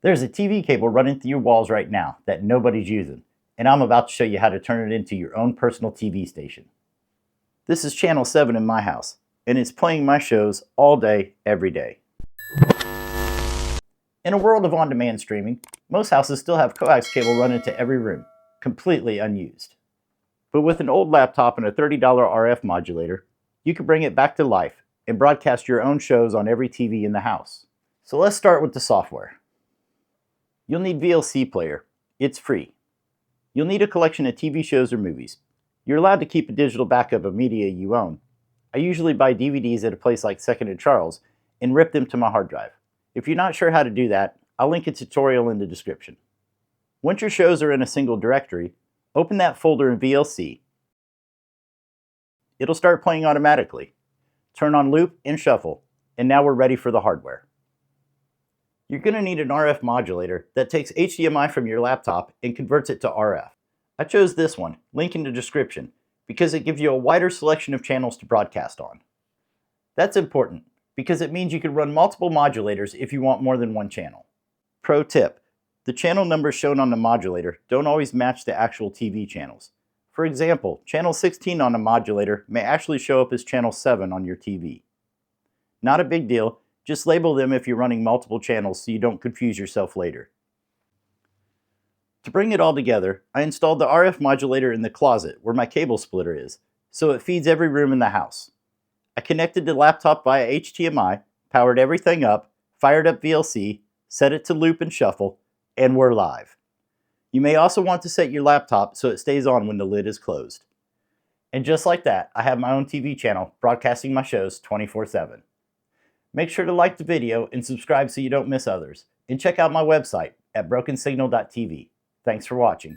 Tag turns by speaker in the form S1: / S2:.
S1: There's a TV cable running through your walls right now that nobody's using, and I'm about to show you how to turn it into your own personal TV station. This is channel 7 in my house, and it's playing my shows all day, every day. In a world of on-demand streaming, most houses still have coax cable running to every room, completely unused. But with an old laptop and a $30 RF modulator, you can bring it back to life and broadcast your own shows on every TV in the house. So let's start with the software. You'll need VLC Player. It's free. You'll need a collection of TV shows or movies. You're allowed to keep a digital backup of media you own. I usually buy DVDs at a place like 2nd & Charles and rip them to my hard drive. If you're not sure how to do that, I'll link a tutorial in the description. Once your shows are in a single directory, open that folder in VLC. It'll start playing automatically. Turn on loop and shuffle, and now we're ready for the hardware. You're going to need an RF modulator that takes HDMI from your laptop and converts it to RF. I chose this one, link in the description, because it gives you a wider selection of channels to broadcast on. That's important, because it means you can run multiple modulators if you want more than one channel. Pro tip: the channel numbers shown on the modulator don't always match the actual TV channels. For example, channel 16 on a modulator may actually show up as channel 7 on your TV. Not a big deal, just label them if you're running multiple channels so you don't confuse yourself later. To bring it all together, I installed the RF modulator in the closet where my cable splitter is, so it feeds every room in the house. I connected the laptop via HDMI, powered everything up, fired up VLC, set it to loop and shuffle, and we're live. You may also want to set your laptop so it stays on when the lid is closed. And just like that, I have my own TV channel broadcasting my shows 24/7. Make sure to like the video and subscribe so you don't miss others. And check out my website at brokensignal.tv. Thanks for watching.